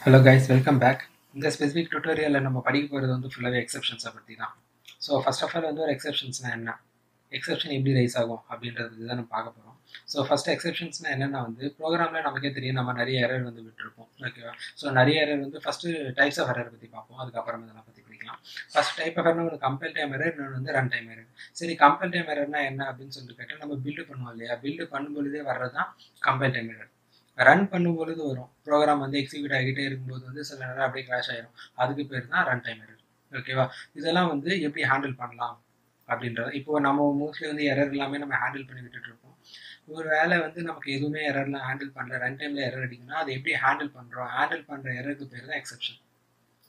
Hello guys, welcome back. இந்த specific டுட்டோரியலில் நம்ம படிக்க போகிறது வந்து ஃபுல்லாகவே எக்ஸப்ஷன்ஸை பற்றி தான். ஸோ ஃபர்ஸ்ட் ஆஃப் ஆல் வந்து ஒரு எக்ஸப்ஷன்ஸ்னால் என்ன, எக்ஸப்ஷன் எப்படி ரைஸ் ஆகும் அப்படின்றத பற்றி தான் நம்ம பார்க்க போகிறோம். ஸோ ஃபஸ்ட்டு எக்ஸப்ஷன்ஸ்னால் என்னென்னா வந்து ப்ரோக்ராமில் நமக்கே தெரியும் நம்ம நிறைய எரர் வந்து விட்டுருப்போம், ஓகேவா? ஸோ நிறைய எரர் வந்து ஃபஸ்ட்டு டைப்ஸ் ஆஃப் எரர் பற்றி பார்ப்போம், அதுக்கப்புறம் இதெல்லாம் பற்றி படிக்கலாம். ஃபஸ்ட் டைப் ஆஃப் எரர் ஒரு கம்பைல் டைம் எரர், இன்னொன்று வந்து ரன் டைம் எரர். சரி, கம்பைல் டைம் எரர்னா என்ன அப்படின்னு சொல்லிட்டு கேட்டால், நம்ம பில்டு பண்ணுவோம் இல்லையா, பில்டு பண்ணும்பொழுதே வர்றது தான் கம்பைல் டைம் எரர். ரன் பண்ணும்பொழுது வரும், ப்ரோக்ராம் வந்து எக்ஸிக்யூட் ஆகிட்டே இருக்கும்போது வந்து சில நேரம் அப்படியே கிராஷ் ஆயிரும், அதுக்கு பேர் தான் ரன் டைம் எரர், ஓகேவா? இதெல்லாம் வந்து எப்படி ஹேண்டில் பண்ணலாம் அப்படின்றது. இப்போ நம்ம மோஸ்ட்லி வந்து எரர் எல்லாமே நம்ம ஹேண்டில் பண்ணி விட்டுட்டு இருப்போம். ஒரு வேலை வந்து நமக்கு எதுவுமே எரர்லாம் ஹேண்டில் பண்ணல, ரன் டைம்ல எரர் அடிக்குன்னா அதை எப்படி ஹேண்டில் பண்ணுறோம், ஹேண்டில் பண்ணுற எரருக்கு பேர் தான் எக்ஸப்ஷன்.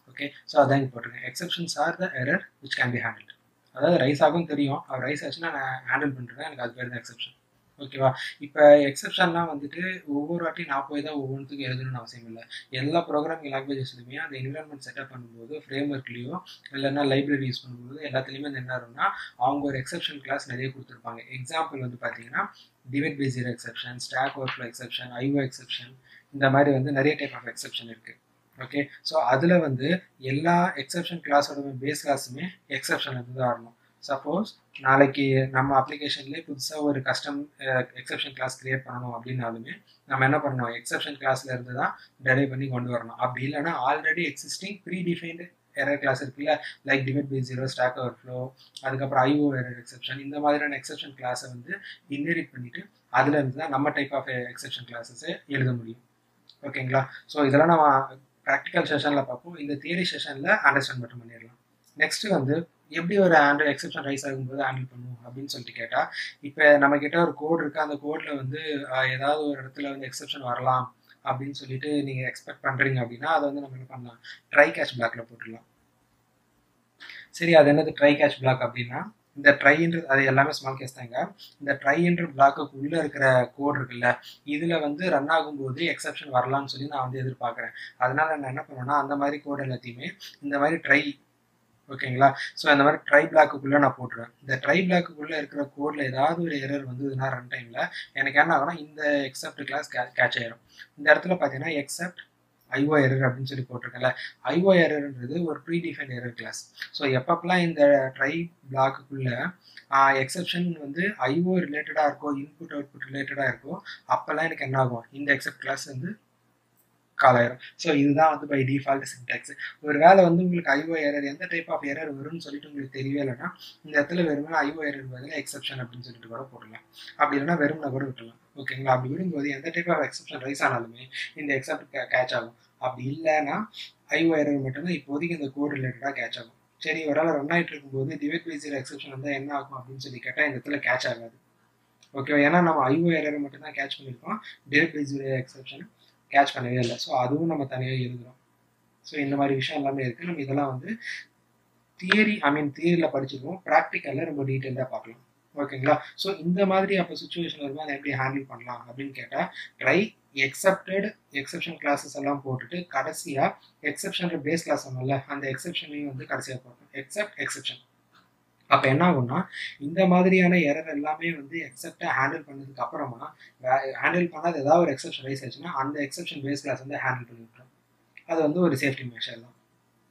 ஓகே, ஸோ அதான் இங்கே போட்டிருக்கேன். Exceptions R the error which can be handle. அதாவது ரைஸ் ஆகும் தெரியும், அவர் ரைஸ் ஆச்சுன்னா நான் ஹேண்டில் பண்ணுறேன், எனக்கு அது பேர் தான் எக்ஸப்ஷன், ஓகேவா? இப்போ எக்ஸப்ஷன்லாம் வந்துட்டு ஒவ்வொரு வாட்டியும் நான் போய் தான் ஒவ்வொன்றுத்துக்கும் எழுதணும்னு அவசியம் இல்லை. எல்லா ப்ரோக்ராமிங் லாங்குவேஜஸ்லையுமே அந்த என்விரான்மெண்ட் செட்டப் பண்ணும்போது, ஃப்ரேம் ஒர்க்லேயோ இல்லைன்னா லைப்ரரி யூஸ் பண்ணும்போது எல்லாத்துலேயுமே என்ன ஆகும்னா அவங்க ஒரு எக்ஸப்ஷன் கிளாஸ் நிறைய கொடுத்துருப்பாங்க. எக்ஸாம்பிள் வந்து பார்த்தீங்கன்னா divide by zero exception, stack overflow exception, IO exception, இந்த மாதிரி வந்து நிறைய டைப் ஆஃப் எக்ஸப்ஷன் இருக்குது. ஓகே, ஸோ அதில் வந்து எல்லா எக்ஸப்ஷன் கிளாஸோட பேஸ் கிளாஸுமே எக்ஸப்ஷன் இருந்து தான் ஆடணும். சப்போஸ் நாளைக்கு நம்ம அப்ளிகேஷன்லேயே புதுசாக ஒரு கஸ்டம் எக்ஸப்ஷன் கிளாஸ் கிரியேட் பண்ணணும் அப்படின்னாலுமே நம்ம என்ன பண்ணணும், எக்ஸப்ஷன் கிளாஸ்ல இருந்து தான் டெரைவ் பண்ணி கொண்டு வரணும். அப்படி இல்லைன்னா already existing predefined error class இருக்குல்ல, like divide by zero, stack overflow, அதுக்கப்புறம் ஐஓ எரர் எக்ஸப்ஷன், இந்த மாதிரியான எக்ஸப்ஷன் கிளாஸை வந்து இன்ஹெரிட் பண்ணிட்டு அதுல இருந்து தான் நம்ம டைப் ஆஃப் எக்ஸப்ஷன் கிளாஸஸை எழுத முடியும், ஓகேங்களா? ஸோ இதெல்லாம் நம்ம ப்ராக்டிக்கல் செஷனில் பார்ப்போம், இந்த தியரி செஷனில் அண்டர்ஸ்டாண்ட் மட்டும் பண்ணிடலாம். நெக்ஸ்ட் வந்து எப்படி ஒரு எக்ஸப்ஷன் ரைஸ் ஆகும்போது ஹேண்டில் பண்ணுவோம் அப்படின்னு சொல்லிட்டு கேட்டால், இப்போ நம்ம கிட்ட ஒரு கோட் இருக்குது, அந்த கோடில் வந்து ஏதாவது ஒரு இடத்துல வந்து எக்ஸப்ஷன் வரலாம் அப்படின்னு சொல்லிட்டு நீங்கள் எக்ஸ்பெக்ட் பண்ணுறீங்க அப்படின்னா அதை வந்து நம்ம என்ன பண்ணலாம், ட்ரை கேட்ச் பிளாக்ல போட்டுடலாம். சரி, அது என்னது ட்ரை கேட்ச் பிளாக் அப்படின்னா, இந்த ட்ரைன்றது அது எல்லாமே ஸ்மால் கேஸ் தாங்க. இந்த ட்ரைன்ற பிளாக்குக்கு உள்ளே இருக்கிற கோட் இருக்குல்ல, இதில் வந்து ரன் ஆகும்போது எக்ஸப்ஷன் வரலாம்னு சொல்லி நான் வந்து எதிர்பார்க்குறேன். அதனால நான் என்ன பண்ணுவேன்னா அந்த மாதிரி கோட் எல்லாத்தையுமே இந்த மாதிரி ட்ரை, ஓகேங்களா? ஸோ அந்த மாதிரி ட்ரை பிளாக்குள்ளே நான் போட்டுருவேன். இந்த ட்ரை பிளாக்குள்ளே இருக்கிற கோடில் ஏதாவது ஒரு எரர் வந்ததுன்னா ரன் டைமில் எனக்கு என்ன ஆகும்னா இந்த எக்ஸப்ட் கிளாஸ் கேட்ச் ஆயிரும். இந்த இடத்துல பார்த்தீங்கன்னா எக்ஸப்ட் ஐஓ எரர் அப்படின்னு சொல்லி போட்டிருக்கேன்ல, ஐஓ எரர்ன்றது ஒரு pre define error class. So எப்பப்பெல்லாம் இந்த ட்ரை பிளாக்குள்ள எக்ஸப்ஷன் வந்து ஐஓ ரிலேட்டடாக இருக்கோ, இன்புட் அவுட்புட் ரிலேட்டடாக இருக்கோ, அப்போல்லாம் எனக்கு என்ன ஆகும், இந்த எக்ஸப்ட் கிளாஸ் வந்து கால் ஆயிரும். ஸோ இதுதான் வந்து பை டிஃபால்ட் சின்டாக்ஸ். ஒரு வேலை வந்து உங்களுக்கு ஐஓ எரர் எந்த டைப் ஆஃப் எரர் வரும்னு சொல்லிட்டு உங்களுக்கு தெரியவே இல்லைன்னா இந்த இடத்துல வெறும்னா ஐஓ எரர் பதில் எக்ஸப்ஷன் அப்படின்னு சொல்லிட்டு கூட போடலாம். அப்படி இல்லைன்னா வெறும்னா கூட விட்டுலாம், ஓகேங்களா? அப்படி விடும்போது எந்த டைப் ஆஃப் எக்ஸப்ஷன் ரைஸ் ஆனாலுமே இந்த எக்ஸப்ட் கேட்ச் ஆகும். அப்படி இல்லைன்னா ஐஓ எரர் மட்டும்தான் இப்போதைக்கு இந்த கோட் ரிலேட்டடாக கேட்ச் ஆகும். சரி, ஒரு வேலை ரன் ஆகிட்டு இருக்கும்போது டிவைட் பை ஜீரோ எக்ஸப்ஷன் வந்து என்ன ஆகும் அப்படின்னு சொல்லி கேட்டால் இந்த இடத்துல கேட்ச் ஆகாது, ஓகேவா? ஏன்னா நம்ம ஐஓ எரர் மட்டும் தான் கேட்ச் பண்ணியிருக்கோம், divide by zero exception catch பண்ணவே இல்லை. ஸோ அதுவும் நம்ம தனியாக எழுதுகிறோம். ஸோ இந்த மாதிரி விஷயம் எல்லாமே இருக்குது. நம்ம இதெல்லாம் வந்து தியரியில் படிச்சிருக்கோம், ப்ராக்டிக்கலில் ரொம்ப டீட்டெயிலாக பார்க்கலாம், ஓகேங்களா? ஸோ இந்த மாதிரி அப்போ சுச்சுவேஷன் வரும்போது அதை எப்படி ஹேண்டில் பண்ணலாம் அப்படின்னு கேட்டால், ட்ரை எக்ஸப்டட் எக்ஸப்ஷன் கிளாஸஸ் எல்லாம் போட்டுட்டு கடைசியாக எக்ஸப்ஷன் பேஸ் கிளாஸ் சொன்னல, அந்த எக்ஸப்ஷனையும் வந்து கடைசியாக போட்டோம், எக்ஸப்ட் எக்ஸப்ஷன். அப்போ என்ன ஆகும்னா இந்த மாதிரியான எரர் எல்லாமே வந்து எக்ஸப்டை ஹேண்டில் பண்ணதுக்கு அப்புறமா ஹேண்டில் பண்ணாத ஏதாவது ஒரு எக்ஸப்ஷன் ரைஸ் ஆச்சுன்னா அந்த எக்ஸப்ஷன் பேஸ் கிளாஸ் வந்து ஹேண்டில் பண்ணி விட்டுரும். அது வந்து ஒரு சேஃப்டி மெஷர் தான்,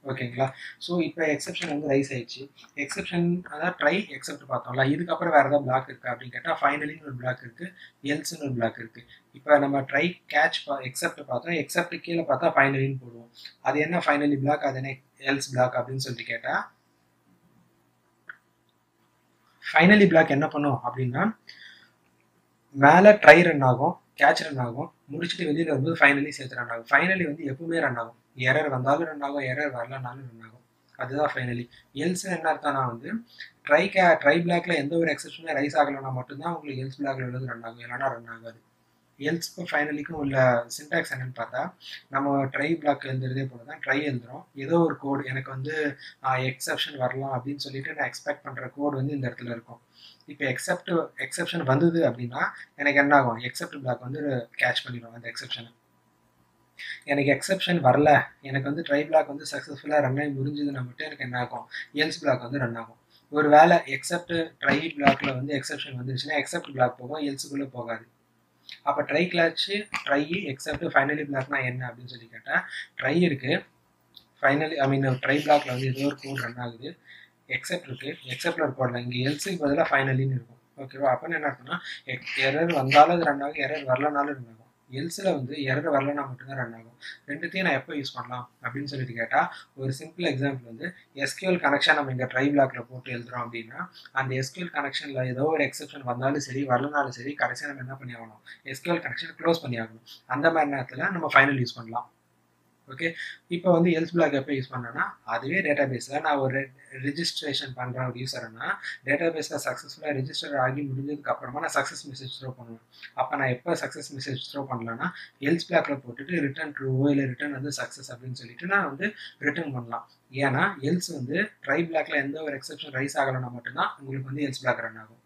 ஓகேங்களா? ஸோ இப்போ எக்ஸப்ஷன் வந்து ரைஸ் ஆயிடுச்சு. எக்ஸப்ஷன் அதாவது ட்ரை எக்ஸப்ட் பார்த்தோம்ல, இதுக்கப்புறம் வேறு ஏதாவது பிளாக் இருக்குது அப்படின்னு கேட்டால் ஃபைனலின்னு ஒரு பிளாக் இருக்குது, எல்ஸ்ன்னு ஒரு பிளாக் இருக்குது. இப்போ நம்ம ட்ரை கேட்ச் எக்ஸப்ட் பார்த்தோம், எக்ஸப்ட் கீழே பார்த்தா ஃபைனலின்னு போடுவோம். அது என்ன ஃபைனலி பிளாக், அது என்ன எல்ஸ் பிளாக் அப்படின்னு சொல்லிட்டு கேட்டால், ஃபைனலி பிளாக் என்ன பண்ணும் அப்படின்னா மேலே ட்ரை ரன் ஆகும், கேட்ச் ரன் ஆகும், முடிச்சுட்டு வெளியில் வரும்போது ஃபைனலி சேர்த்து ரன் ஆகும். ஃபைனலி வந்து எப்பவுமே ரன் ஆகும், எரர் வந்தாலும் ரன் ஆகும், எரர் வரலனாலும் ரன் ஆகும், அதுதான் ஃபைனலி. எல்ஸ் என்ன அர்த்தம்னா வந்து ட்ரை பிளாக்ல எந்த ஒரு எக்ஸப்ஷனும் ரைஸ் ஆகலைன்னா மட்டும்தான் உங்களுக்கு எல்ஸ் பிளாக்ல உள்ளது ரன் ஆகும், இல்லைன்னா ரன் ஆகாது. எல்ஸ்க்கும் ஃபைனலிக்கும் உள்ள சின்டாக்ஸ் என்னன்னு பார்த்தா, நம்ம ட்ரை பிளாக் எழுதுறதே போல தான் ட்ரை எழுதுறோம். ஏதோ ஒரு கோடு எனக்கு வந்து எக்ஸப்ஷன் வரலாம் அப்படின்னு சொல்லிட்டு நான் எக்ஸ்பெக்ட் பண்ணுற கோடு வந்து இந்த இடத்துல இருக்கும். இப்போ எக்ஸப்ஷன் வந்தது அப்படின்னா எனக்கு என்ன ஆகும், எக்ஸப்ட் பிளாக் வந்து கேட்ச் பண்ணிடும் அந்த எக்ஸப்ஷனை. எனக்கு எக்ஸப்ஷன் வரல, எனக்கு வந்து ட்ரை பிளாக் வந்து சக்ஸஸ்ஃபுல்லாக ரன் ஆகி முடிஞ்சதுன்னா மட்டும் எனக்கு என்ன ஆகும், எல்ஸ் பிளாக் வந்து ரன் ஆகும். ஒரு வேளை எக்ஸப்ட் ட்ரை பிளாக்ல வந்து எக்ஸப்ஷன் வந்துருச்சுன்னா எக்ஸப்ட் பிளாக் போகும், எல்ஸுக்குள்ளே போகாது. அப்போ ட்ரை கிளாச் ட்ரை எக்ஸப்ட் ஃபைனலி பிளாக்னா என்ன அப்படின்னு சொல்லி கேட்டால் ட்ரை இருக்குது, ஃபைனலி ட்ரை பிளாக்ல வந்து ஏதோ ஒரு கோட் ரன் ஆகுது, எக்ஸப்ட் இருக்குது, எக்ஸப்ட்ல ஒரு கோடில் இங்கே எல்ஸுக்கு பதிலாக ஃபைனலின்னு இருக்கும். ஓகேவா? அப்போன்னு என்ன இருக்குன்னா எரர் வந்தாலும் அது ரன் ஆகும், எரர் வரலனாலும் ரன் ஆகும். எல்ஸில் வந்து எரர் வரலனா மட்டும்தான் ரன் ஆகும். ரெண்டுத்தையும் நான் எப்போ யூஸ் பண்ணலாம் அப்படின்னு சொல்லிட்டு கேட்டால் ஒரு சிம்பிள் எக்ஸாம்பிள் வந்து எஸ்கியூஎல் கனெக்ஷன் நம்ம இங்கே ட்ரை பிளாக்ல போட்டு எழுதுறோம் அப்படின்னா அந்த எஸ்கியூஎல் கனெக்ஷனில் ஏதோ ஒரு எக்ஸப்ஷன் வந்தாலும் சரி வரலனாலும் சரி கடைசியாக நம்ம என்ன பண்ணி ஆகணும், எஸ்கியூஎல் கனெக்ஷன் க்ளோஸ் பண்ணி ஆகணும். அந்த மாதிரி நேரத்தில் நம்ம ஃபைனல் யூஸ் பண்ணலாம். ஓகே, இப்போ வந்து எல்ஸ் பிளாக் எப்போ யூஸ் பண்ணேன்னா அதுவே டேட்டா பேஸில் நான் ஒரு ரெஜிஸ்ட்ரேஷன் பண்ணுறேன் ஒரு யூஸர்னா டேட்டா பேஸில் சக்ஸஸ்ஃபுல்லாக ரெஜிஸ்டர் ஆகி முடிஞ்சதுக்கு அப்புறமா நான் சக்ஸஸ் மெசேஜ் த்ரோ பண்ணுவேன். அப்போ நான் எப்போ சக்ஸஸ் மெசேஜ் த்ரோ பண்ணலான்னா எல்ஸ் பிளாக்ல போட்டுட்டு ரிட்டர்ன் ட்ரூவோ இல்லை ரிட்டர்ன் வந்து சக்ஸஸ் அப்படின்னு சொல்லிட்டு நான் வந்து ரிட்டர்ன் பண்ணலாம். ஏன்னா எல்ஸ் வந்து ட்ரை பிளாக்ல எந்த ஒரு எக்ஸப்ஷன் ரைஸ் ஆகலைன்னா மட்டும்தான் உங்களுக்கு வந்து எல்ஸ் பிளாக் ரன் ஆகும்.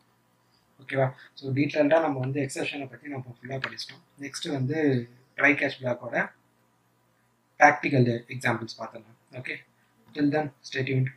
ஓகேவா? ஸோ டீட்டெயில்டாக நம்ம வந்து எக்ஸப்ஷனை பற்றி நம்ம ஃபுல்லாக படிச்சிட்டோம். நெக்ஸ்ட் வந்து ட்ரை கேட்ச் பிளாக்கோட practical examples பார்த்துக்கலாம். Okay, till then stay tuned.